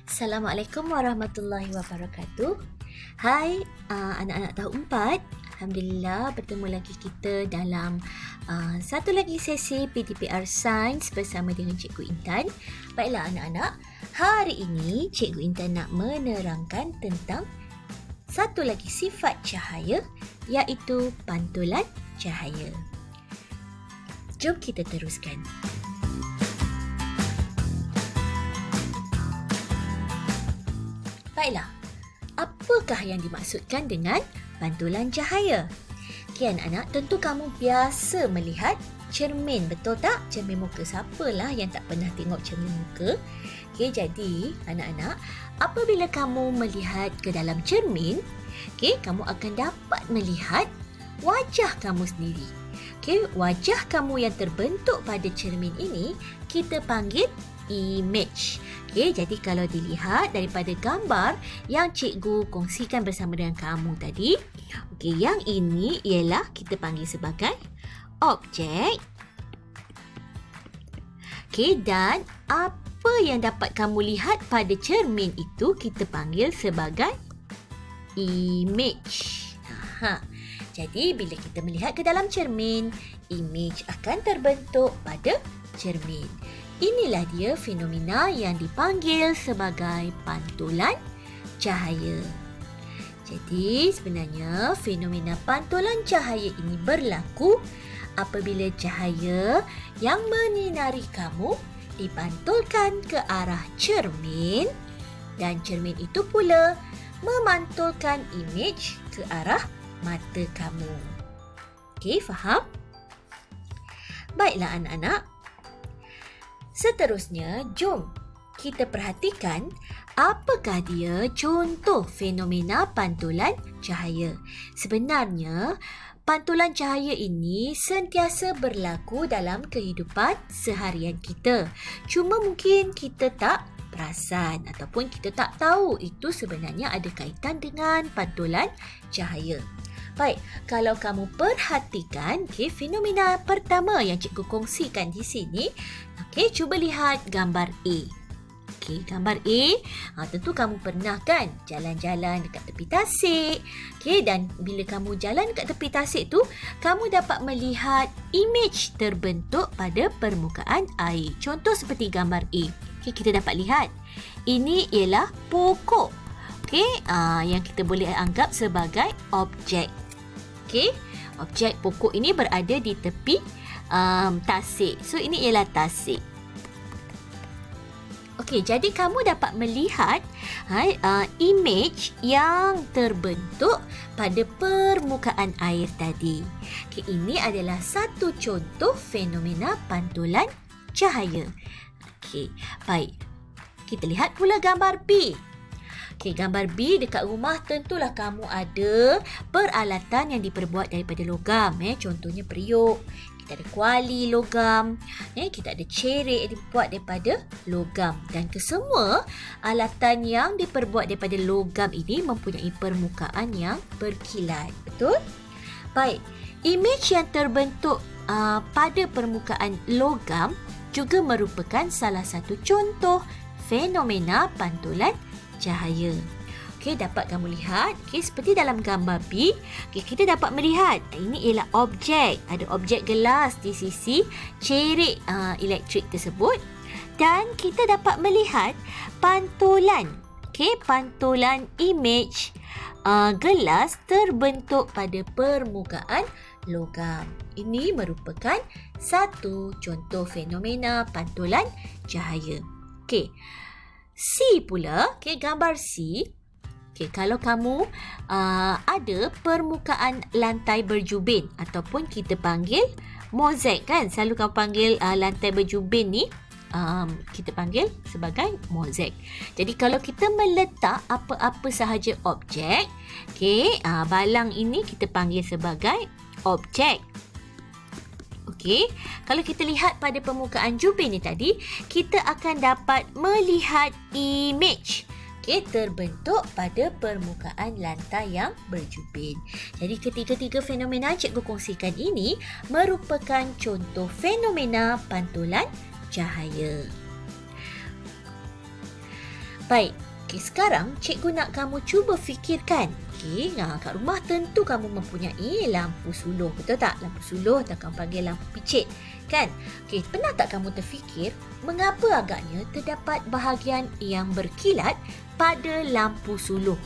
Assalamualaikum warahmatullahi wabarakatuh. Hai, anak-anak tahun 4. Alhamdulillah bertemu lagi kita dalam satu lagi sesi PTPR Sains bersama dengan Cikgu Intan. Baiklah anak-anak, hari ini Cikgu Intan nak menerangkan tentang satu lagi sifat cahaya, iaitu pantulan cahaya. Jom kita teruskan. Baiklah, apakah yang dimaksudkan dengan pantulan cahaya? Okey anak-anak, tentu kamu biasa melihat cermin, betul tak? Cermin muka, siapalah yang tak pernah tengok cermin muka? Okey, jadi anak-anak, apabila kamu melihat ke dalam cermin, okey, kamu akan dapat melihat wajah kamu sendiri. Okey, wajah kamu yang terbentuk pada cermin ini kita panggil image. Okey, jadi kalau dilihat daripada gambar yang cikgu kongsikan bersama dengan kamu tadi, okey, yang ini ialah kita panggil sebagai objek. Okey, dan apa yang dapat kamu lihat pada cermin itu kita panggil sebagai image. Jadi bila kita melihat ke dalam cermin, image akan terbentuk pada cermin. Inilah dia fenomena yang dipanggil sebagai pantulan cahaya. Jadi sebenarnya fenomena pantulan cahaya ini berlaku apabila cahaya yang menyinari kamu dipantulkan ke arah cermin dan cermin itu pula memantulkan image ke arah mata kamu. Okey, faham? Baiklah anak-anak. Seterusnya, jom kita perhatikan apakah dia contoh fenomena pantulan cahaya. Sebenarnya, pantulan cahaya ini sentiasa berlaku dalam kehidupan seharian kita. Cuma mungkin kita tak perasan ataupun kita tak tahu itu sebenarnya ada kaitan dengan pantulan cahaya. Baik, kalau kamu perhatikan fenomena pertama yang cikgu kongsikan di sini, cuba lihat gambar A. Gambar A, tentu kamu pernah kan jalan-jalan dekat tepi tasik. Dan bila kamu jalan dekat tepi tasik tu, kamu dapat melihat image terbentuk pada permukaan air. Contoh seperti gambar A. Kita dapat lihat, ini ialah pokok. Yang kita boleh anggap sebagai objek. Objek pokok ini berada di tepi tasik. So, ini ialah tasik. Jadi kamu dapat melihat image yang terbentuk pada permukaan air tadi. Ini adalah satu contoh fenomena pantulan cahaya. Baik. Kita lihat pula gambar B. Gambar B, dekat rumah tentulah kamu ada peralatan yang diperbuat daripada logam. Contohnya periuk, kita ada kuali logam, kita ada cerik yang dibuat daripada logam. Dan kesemua alatan yang diperbuat daripada logam ini mempunyai permukaan yang berkilat. Betul? Baik, image yang terbentuk pada permukaan logam juga merupakan salah satu contoh fenomena pantulan cahaya. Dapat kamu lihat, seperti dalam gambar B, kita dapat melihat ini ialah objek. Ada objek gelas di sisi cerik elektrik tersebut dan kita dapat melihat pantulan. Pantulan image gelas terbentuk pada permukaan logam. Ini merupakan satu contoh fenomena pantulan cahaya. C pula, gambar C. Kalau kamu ada permukaan lantai berjubin ataupun kita panggil mozaik kan. Selalu kamu panggil lantai berjubin ni kita panggil sebagai mozaik. Jadi kalau kita meletak apa-apa sahaja objek, balang ini kita panggil sebagai objek. Kalau kita lihat pada permukaan jubin ni tadi, kita akan dapat melihat image terbentuk pada permukaan lantai yang berjubin. Jadi ketiga-tiga fenomena cikgu kongsikan ini merupakan contoh fenomena pantulan cahaya. Baik, sekarang cikgu nak kamu cuba fikirkan. Kat rumah tentu kamu mempunyai lampu suluh, betul tak? Lampu suluh atau kamu panggil lampu picit, kan? Pernah tak kamu terfikir mengapa agaknya terdapat bahagian yang berkilat pada lampu suluh?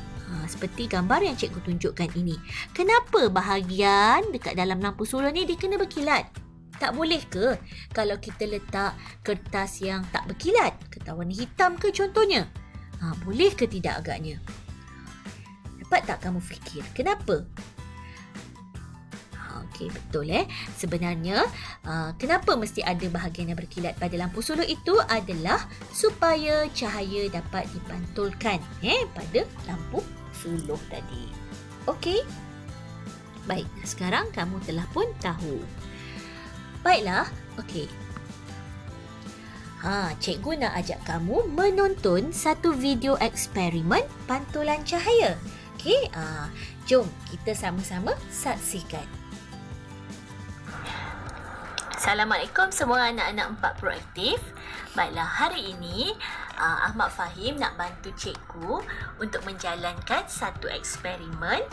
Seperti gambar yang cikgu tunjukkan ini. Kenapa bahagian dekat dalam lampu suluh ni dia kena berkilat? Tak boleh ke kalau kita letak kertas yang tak berkilat? Kertas warna hitam ke contohnya? Boleh ke tidak agaknya? Dapat tak kamu fikir kenapa? Okey, betul Sebenarnya kenapa mesti ada bahagian yang berkilat pada lampu suluh itu adalah supaya cahaya dapat dipantulkan pada lampu suluh tadi. Okey. Baik, sekarang kamu telah pun tahu. Baiklah, okey. Cikgu nak ajak kamu menonton satu video eksperimen pantulan cahaya. Okey, jom kita sama-sama saksikan. Assalamualaikum semua anak-anak 4 proaktif. Baiklah, hari ini Ahmad Fahim nak bantu cikgu untuk menjalankan satu eksperimen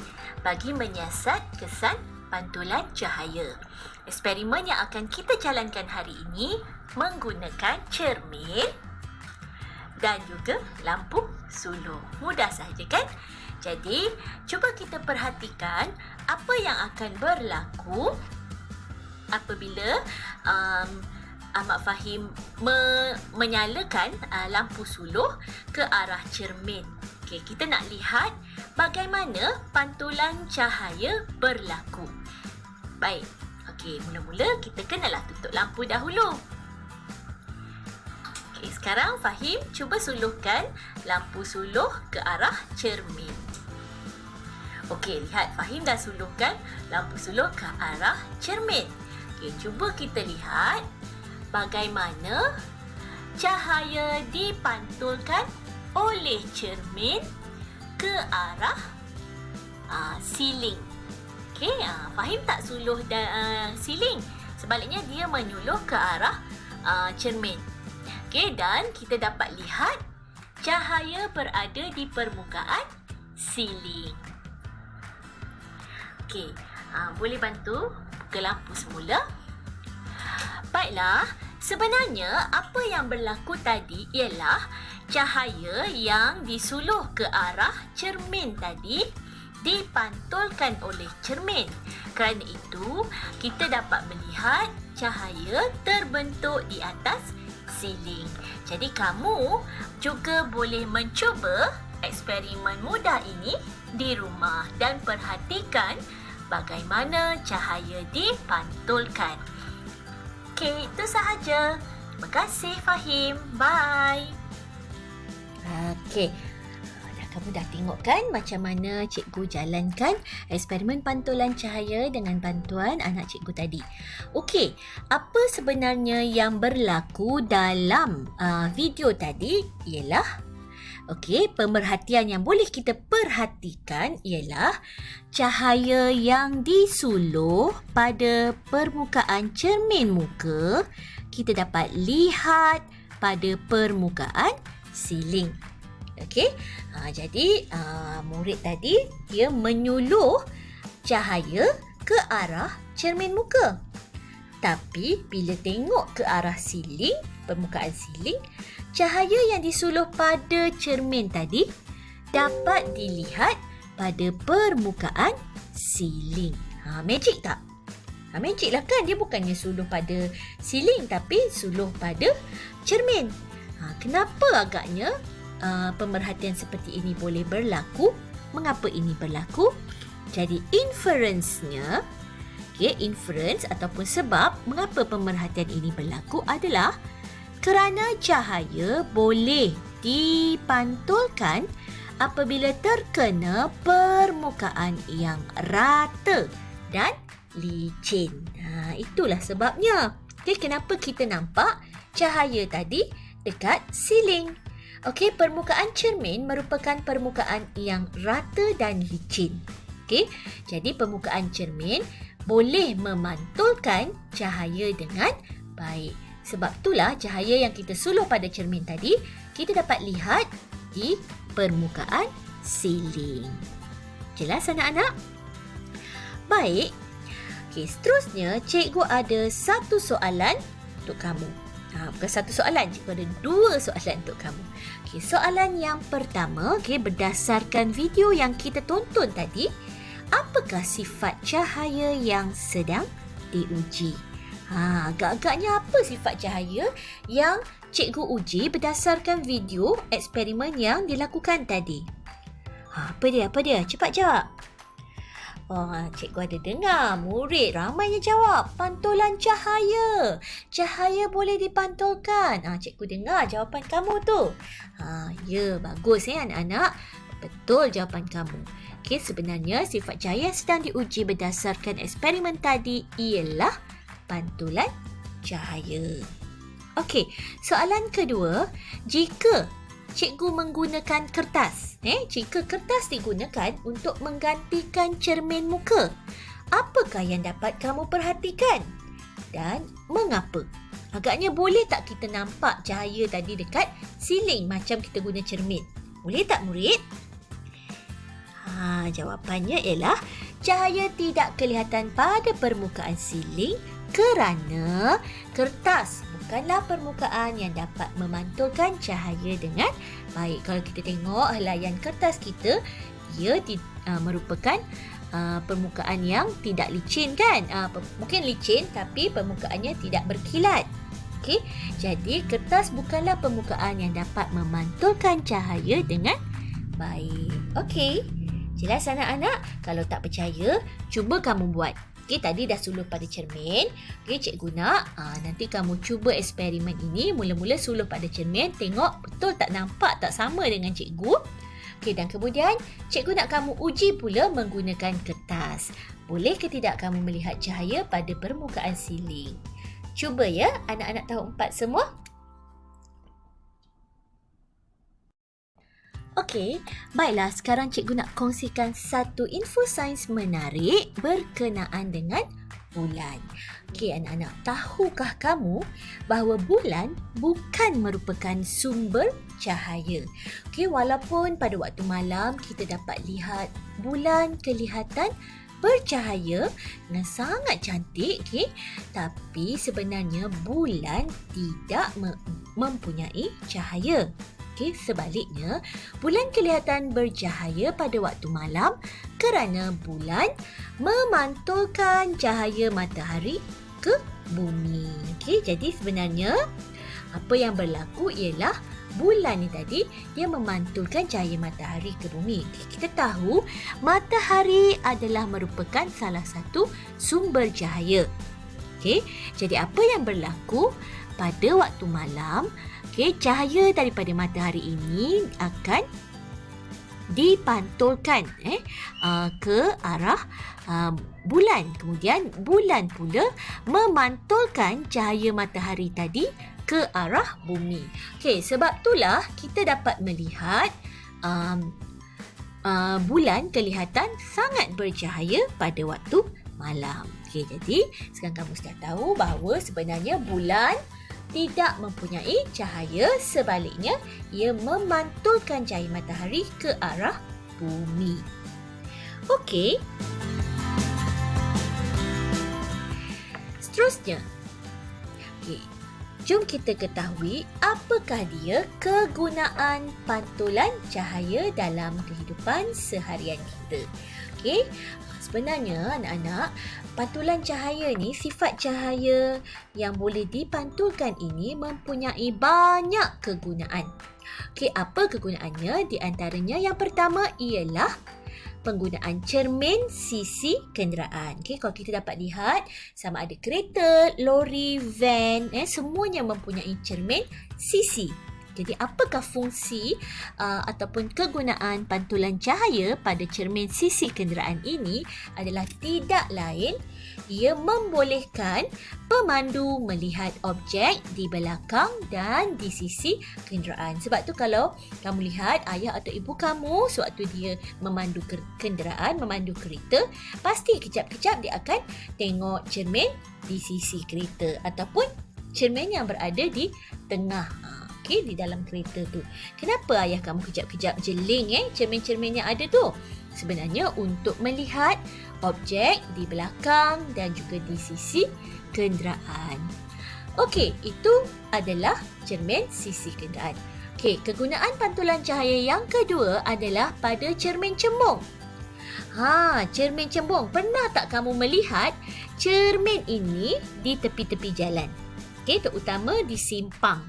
bagi menyiasat kesan pantulan cahaya. Eksperimen yang akan kita jalankan hari ini menggunakan cermin dan juga lampu suluh. Mudah sahaja kan? Jadi, cuba kita perhatikan apa yang akan berlaku apabila Ahmad Fahim menyalakan lampu suluh ke arah cermin. Okey, kita nak lihat bagaimana pantulan cahaya berlaku. Baik. Okey, mula-mula kita kenalah tutup lampu dahulu. Okey, sekarang Fahim cuba suluhkan lampu suluh ke arah cermin. Okey, lihat Fahim dah suluhkan lampu suluh ke arah cermin. Okey, cuba kita lihat bagaimana cahaya dipantulkan oleh cermin ke arah siling. Okey, Fahim tak suluh siling. Sebaliknya dia menyuluh ke arah cermin. Okey, dan kita dapat lihat cahaya berada di permukaan siling. Okey, boleh bantu buka lampu semula. Baiklah, sebenarnya apa yang berlaku tadi ialah cahaya yang disuluh ke arah cermin tadi dipantulkan oleh cermin. Kerana itu, kita dapat melihat cahaya terbentuk di atas siling. Jadi kamu juga boleh mencuba eksperimen mudah ini di rumah dan perhatikan bagaimana cahaya dipantulkan. Okey, itu sahaja. Terima kasih Fahim. Bye. Okey. Kamu dah tengok kan macam mana cikgu jalankan eksperimen pantulan cahaya dengan bantuan anak cikgu tadi. Okey, apa sebenarnya yang berlaku dalam video tadi ialah pemerhatian yang boleh kita perhatikan ialah cahaya yang disuluh pada permukaan cermin muka kita dapat lihat pada permukaan siling. Okey, jadi murid tadi dia menyuluh cahaya ke arah cermin muka. Tapi bila tengok ke arah siling, permukaan siling, cahaya yang disuluh pada cermin tadi dapat dilihat pada permukaan siling. Magic tak? Magic lah kan, dia bukannya suluh pada siling tapi suluh pada cermin. Kenapa agaknya pemerhatian seperti ini boleh berlaku? Mengapa ini berlaku? Jadi inference-nya, inference ataupun sebab mengapa pemerhatian ini berlaku adalah kerana cahaya boleh dipantulkan apabila terkena permukaan yang rata dan licin. Itulah sebabnya. Kenapa kita nampak cahaya tadi dekat siling? Permukaan cermin merupakan permukaan yang rata dan licin. Jadi permukaan cermin boleh memantulkan cahaya dengan baik. Sebab itulah cahaya yang kita suluh pada cermin tadi, kita dapat lihat di permukaan siling. Jelas anak-anak? Baik. Okey, seterusnya cikgu ada satu soalan untuk kamu. Bukan satu soalan, cikgu ada dua soalan untuk kamu. Okey, soalan yang pertama, berdasarkan video yang kita tonton tadi, apakah sifat cahaya yang sedang diuji? Agak-agaknya apa sifat cahaya yang cikgu uji berdasarkan video eksperimen yang dilakukan tadi? Apa dia? Cepat jawab. Cikgu ada dengar murid ramainya jawab pantulan cahaya. Cahaya boleh dipantulkan. Cikgu dengar jawapan kamu tu. Ya, bagus anak-anak. Betul jawapan kamu. Okey, sebenarnya sifat cahaya yang sedang diuji berdasarkan eksperimen tadi ialah pantulan cahaya. Okey, soalan kedua, jika cikgu menggunakan kertas, jika kertas digunakan untuk menggantikan cermin muka, apakah yang dapat kamu perhatikan dan mengapa? Agaknya boleh tak kita nampak cahaya tadi dekat siling macam kita guna cermin? Boleh tak murid? Jawapannya ialah cahaya tidak kelihatan pada permukaan siling kerana kertas bukanlah permukaan yang dapat memantulkan cahaya dengan baik. Kalau kita tengok helaian kertas kita, ia merupakan permukaan yang tidak licin kan? Mungkin licin tapi permukaannya tidak berkilat. Okey, jadi kertas bukanlah permukaan yang dapat memantulkan cahaya dengan baik. Okey, jelas anak-anak? Kalau tak percaya, cuba kamu buat. Okey, tadi dah suluh pada cermin. Okey, cikgu nak nanti kamu cuba eksperimen ini. Mula-mula suluh pada cermin. Tengok betul tak, nampak tak sama dengan cikgu. Okey, dan kemudian cikgu nak kamu uji pula menggunakan kertas. Boleh ke tidak kamu melihat cahaya pada permukaan siling? Cuba ya, anak-anak tahun 4 semua. Okey, baiklah, sekarang cikgu nak kongsikan satu info sains menarik berkenaan dengan bulan. Okey anak-anak, tahukah kamu bahawa bulan bukan merupakan sumber cahaya? Okey, walaupun pada waktu malam kita dapat lihat bulan kelihatan bercahaya dan sangat cantik, tapi sebenarnya bulan tidak mempunyai cahaya. Sebaliknya, bulan kelihatan bercahaya pada waktu malam kerana bulan memantulkan cahaya matahari ke bumi. Jadi sebenarnya apa yang berlaku ialah bulan ni tadi dia memantulkan cahaya matahari ke bumi. Kita tahu matahari adalah merupakan salah satu sumber cahaya. Jadi apa yang berlaku pada waktu malam? Cahaya daripada matahari ini akan dipantulkan ke arah bulan. Kemudian bulan pula memantulkan cahaya matahari tadi ke arah bumi. Sebab itulah kita dapat melihat bulan kelihatan sangat bercahaya pada waktu malam. Jadi sekarang kamu sudah tahu bahawa sebenarnya bulan tidak mempunyai cahaya, sebaliknya ia memantulkan cahaya matahari ke arah bumi. Okey. Seterusnya. Jom kita ketahui apakah dia kegunaan pantulan cahaya dalam kehidupan seharian kita. Sebenarnya anak-anak, pantulan cahaya ni, sifat cahaya yang boleh dipantulkan ini mempunyai banyak kegunaan. Apa kegunaannya? Di antaranya yang pertama ialah penggunaan cermin sisi kenderaan. Kalau kita dapat lihat sama ada kereta, lori, van, semuanya mempunyai cermin sisi. Jadi apakah fungsi ataupun kegunaan pantulan cahaya pada cermin sisi kenderaan ini adalah tidak lain, ia membolehkan pemandu melihat objek di belakang dan di sisi kenderaan. Sebab tu kalau kamu lihat ayah atau ibu kamu sewaktu dia memandu kenderaan, memandu kereta, pasti kejap-kejap dia akan tengok cermin di sisi kereta ataupun cermin yang berada di tengah. Okey, di dalam kereta tu. Kenapa ayah kamu kejap-kejap jeling cermin-cermin yang ada tu? Sebenarnya untuk melihat objek di belakang dan juga di sisi kenderaan. Okey, itu adalah cermin sisi kenderaan. Okey, kegunaan pantulan cahaya yang kedua adalah pada cermin cembung. Cermin cembung. Pernah tak kamu melihat cermin ini di tepi-tepi jalan? Okey, terutama di simpang.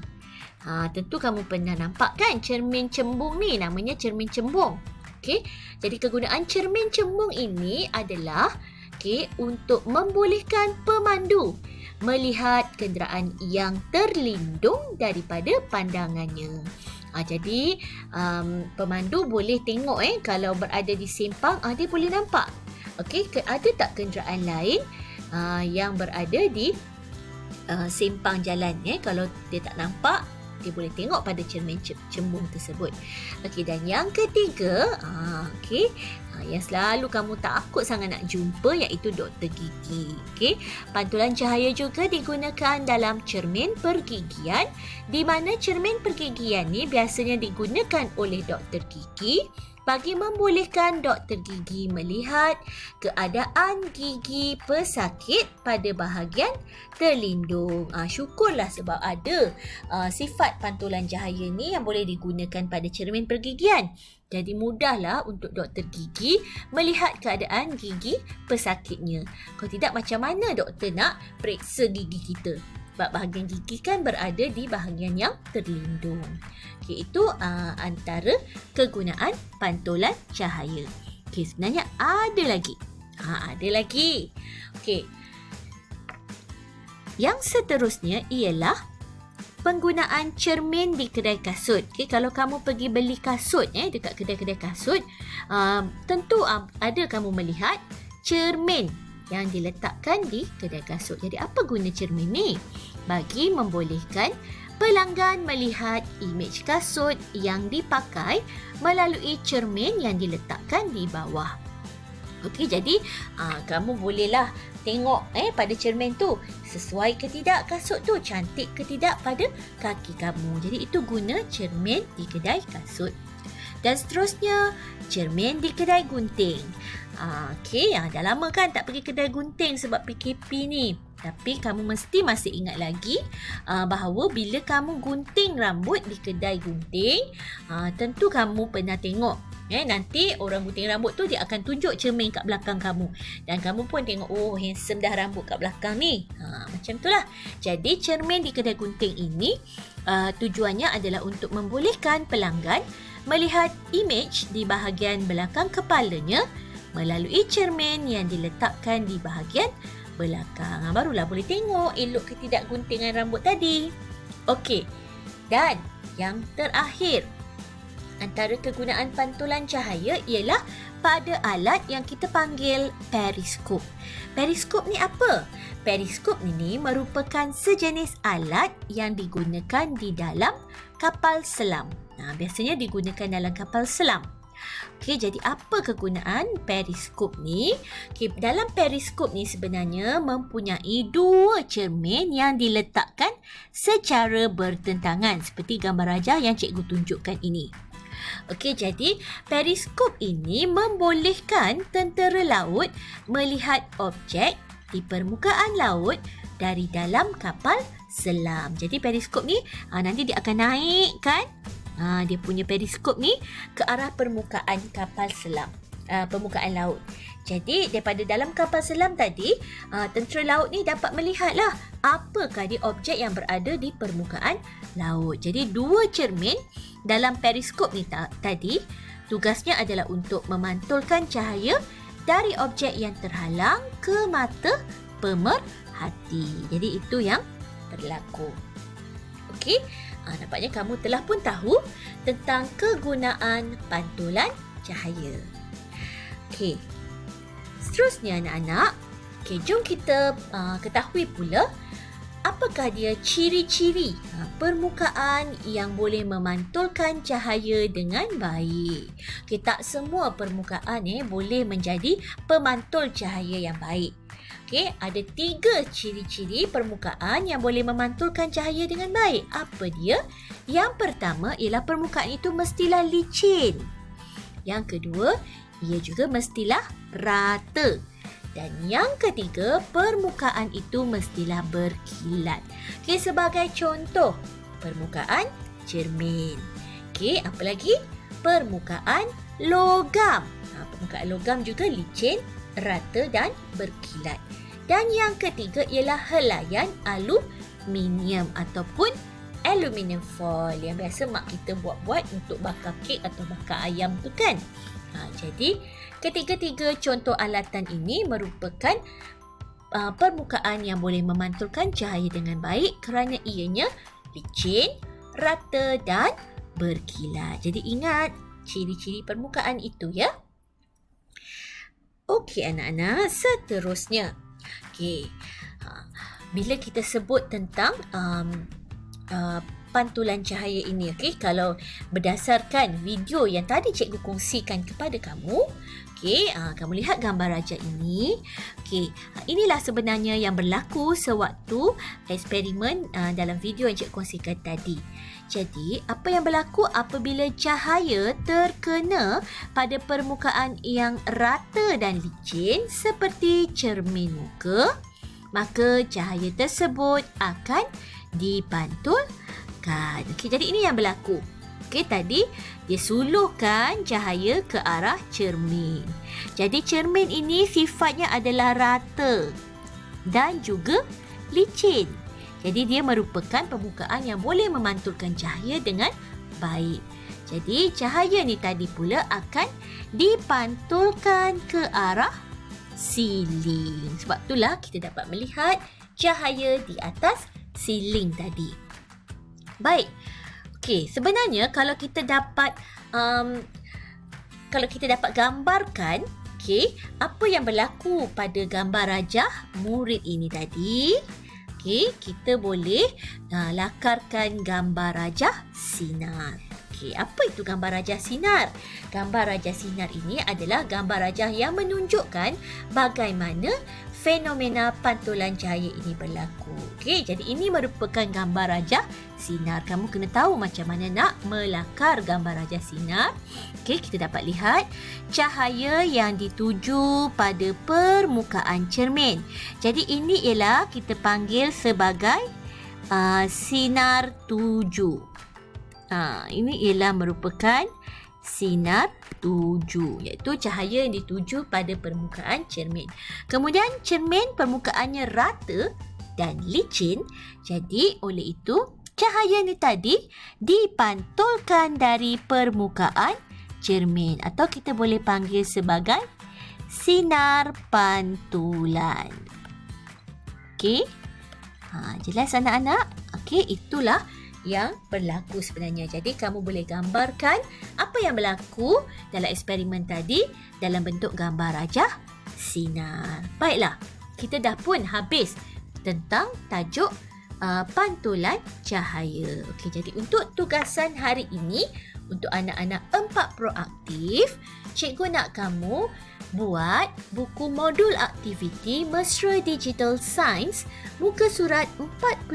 Tentu kamu pernah nampak kan cermin cembung ni, namanya cermin cembung. Okey, jadi kegunaan cermin cembung ini adalah untuk membolehkan pemandu melihat kenderaan yang terlindung daripada pandangannya. Jadi pemandu boleh tengok kalau berada di simpang, dia boleh nampak. Okey, ada tak kenderaan lain yang berada di simpang jalan? Kalau dia tak nampak, dia boleh tengok pada cermin cembung tersebut. Okey, dan yang ketiga, yang selalu kamu takut sangat nak jumpa, iaitu doktor gigi. Okey, pantulan cahaya juga digunakan dalam cermin pergigian, di mana cermin pergigian ni biasanya digunakan oleh doktor gigi bagi membolehkan doktor gigi melihat keadaan gigi pesakit pada bahagian terlindung. Syukurlah sebab ada sifat pantulan cahaya ni yang boleh digunakan pada cermin pergigian. Jadi mudahlah untuk doktor gigi melihat keadaan gigi pesakitnya. Kalau tidak, macam mana doktor nak periksa gigi kita? Sebab bahagian gigi kan berada di bahagian yang terlindung. Okey, itu antara kegunaan pantulan cahaya. Okey, sebenarnya ada lagi. Ada lagi. Okey. Yang seterusnya ialah penggunaan cermin di kedai kasut. Okey, kalau kamu pergi beli kasut dekat kedai-kedai kasut, tentu ada kamu melihat cermin yang diletakkan di kedai kasut. Jadi apa guna cermin ni? Bagi membolehkan pelanggan melihat imej kasut yang dipakai melalui cermin yang diletakkan di bawah. Okey, jadi kamu bolehlah tengok pada cermin tu, sesuai ke tidak kasut tu, cantik ke tidak pada kaki kamu. Jadi itu guna cermin di kedai kasut. Dan seterusnya, cermin di kedai gunting. Dah lama kan tak pergi kedai gunting sebab PKP ni. Tapi kamu mesti masih ingat lagi bahawa bila kamu gunting rambut di kedai gunting, tentu kamu pernah tengok nanti orang gunting rambut tu dia akan tunjuk cermin kat belakang kamu. Dan kamu pun tengok, oh handsome dah rambut kat belakang ni. Macam itulah. Jadi cermin di kedai gunting ini tujuannya adalah untuk membolehkan pelanggan melihat imej di bahagian belakang kepalanya melalui cermin yang diletakkan di bahagian belakang. Barulah boleh tengok elok ke tidak guntingan rambut tadi. Okey. Dan yang terakhir, antara kegunaan pantulan cahaya ialah pada alat yang kita panggil periskop. Periskop ni apa? Periskop ini merupakan sejenis alat yang digunakan di dalam kapal selam. Biasanya digunakan dalam kapal selam. Okey, jadi apa kegunaan periskop ni? Okey, dalam periskop ni sebenarnya mempunyai dua cermin yang diletakkan secara bertentangan seperti gambar rajah yang cikgu tunjukkan ini. Okey, jadi periskop ini membolehkan tentera laut melihat objek di permukaan laut dari dalam kapal selam. Jadi periskop ni nanti dia akan naikkan dia punya periskop ni ke arah permukaan kapal selam, permukaan laut. Jadi daripada dalam kapal selam tadi, tentera laut ni dapat melihatlah apakah dia objek yang berada di permukaan laut. Jadi dua cermin dalam periskop ni tadi tugasnya adalah untuk memantulkan cahaya dari objek yang terhalang ke mata pemerhati. Jadi itu yang berlaku. Okey, nampaknya kamu telah pun tahu tentang kegunaan pantulan cahaya. Okey, seterusnya anak-anak, jom kita ketahui pula apakah dia ciri-ciri permukaan yang boleh memantulkan cahaya dengan baik. Tak semua permukaan boleh menjadi pemantul cahaya yang baik. Okey, ada 3 ciri-ciri permukaan yang boleh memantulkan cahaya dengan baik. Apa dia? Yang pertama ialah permukaan itu mestilah licin. Yang kedua, ia juga mestilah rata. Dan yang ketiga, permukaan itu mestilah berkilat. Okey, sebagai contoh, permukaan cermin. Okey, apa lagi? Permukaan logam. Permukaan logam juga licin, rata dan berkilat. Dan yang ketiga ialah helaian aluminium ataupun aluminium foil yang biasa mak kita buat-buat untuk bakar kek atau bakar ayam tu kan. Jadi ketiga-tiga contoh alatan ini merupakan permukaan yang boleh memantulkan cahaya dengan baik kerana ianya licin, rata dan berkilat. Jadi ingat ciri-ciri permukaan itu ya. Okey anak-anak, seterusnya. Okey. Bila kita sebut tentang pantulan cahaya ini, okey, kalau berdasarkan video yang tadi cikgu kongsikan kepada kamu, okey, kamu lihat gambar raja ini. Okey, inilah sebenarnya yang berlaku sewaktu eksperimen dalam video yang cikgu kongsikan tadi. Jadi, apa yang berlaku apabila cahaya terkena pada permukaan yang rata dan licin seperti cermin muka, maka cahaya tersebut akan dipantulkan. Okey, jadi ini yang berlaku. Okey, tadi dia suluhkan cahaya ke arah cermin. Jadi cermin ini sifatnya adalah rata dan juga licin. Jadi dia merupakan permukaan yang boleh memantulkan cahaya dengan baik. Jadi cahaya ni tadi pula akan dipantulkan ke arah siling. Sebab itulah kita dapat melihat cahaya di atas siling tadi. Baik. Okey, sebenarnya kalau kita dapat gambarkan, okey, apa yang berlaku pada gambar rajah murid ini tadi? Okey, kita boleh lakarkan gambar rajah sinar. Okey, apa itu gambar rajah sinar? Gambar rajah sinar ini adalah gambar rajah yang menunjukkan bagaimana fenomena pantulan cahaya ini berlaku. Okey, jadi ini merupakan gambar rajah sinar. Kamu kena tahu macam mana nak melakar gambar rajah sinar. Okey, kita dapat lihat cahaya yang dituju pada permukaan cermin. Jadi ini ialah kita panggil sebagai sinar tuju. Ini ialah merupakan sinar tuju, iaitu cahaya yang dituju pada permukaan cermin. Kemudian cermin permukaannya rata dan licin. Jadi oleh itu cahaya ni tadi dipantulkan dari permukaan cermin atau kita boleh panggil sebagai sinar pantulan. Okey. Jelas anak-anak? Okey, itulah yang berlaku sebenarnya. Jadi kamu boleh gambarkan apa yang berlaku dalam eksperimen tadi dalam bentuk gambar rajah sinar. Baiklah, kita dah pun habis tentang tajuk pantulan cahaya. Okey, jadi untuk tugasan hari ini untuk anak-anak 4 proaktif, cikgu nak kamu buat buku modul aktiviti Mesra Digital Science muka surat 45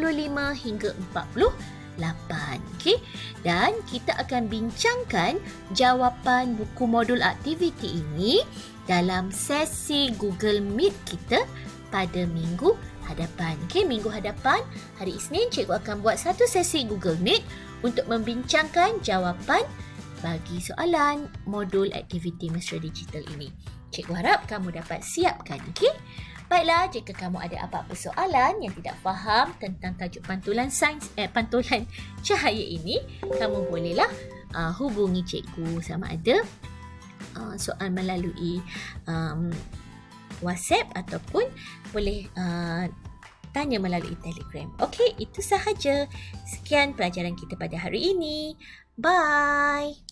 hingga 48. Okey, dan kita akan bincangkan jawapan buku modul aktiviti ini dalam sesi Google Meet kita pada minggu hadapan. Okey, minggu hadapan hari Isnin cikgu akan buat satu sesi Google Meet untuk membincangkan jawapan bagi soalan modul aktiviti Mesra Digital ini. Cikgu harap kamu dapat siapkan, okey? Baiklah, jika kamu ada apa-apa soalan yang tidak faham tentang tajuk pantulan cahaya ini, kamu bolehlah hubungi cikgu sama ada soal melalui WhatsApp ataupun boleh tanya melalui Telegram. Okey, itu sahaja. Sekian pelajaran kita pada hari ini. Bye.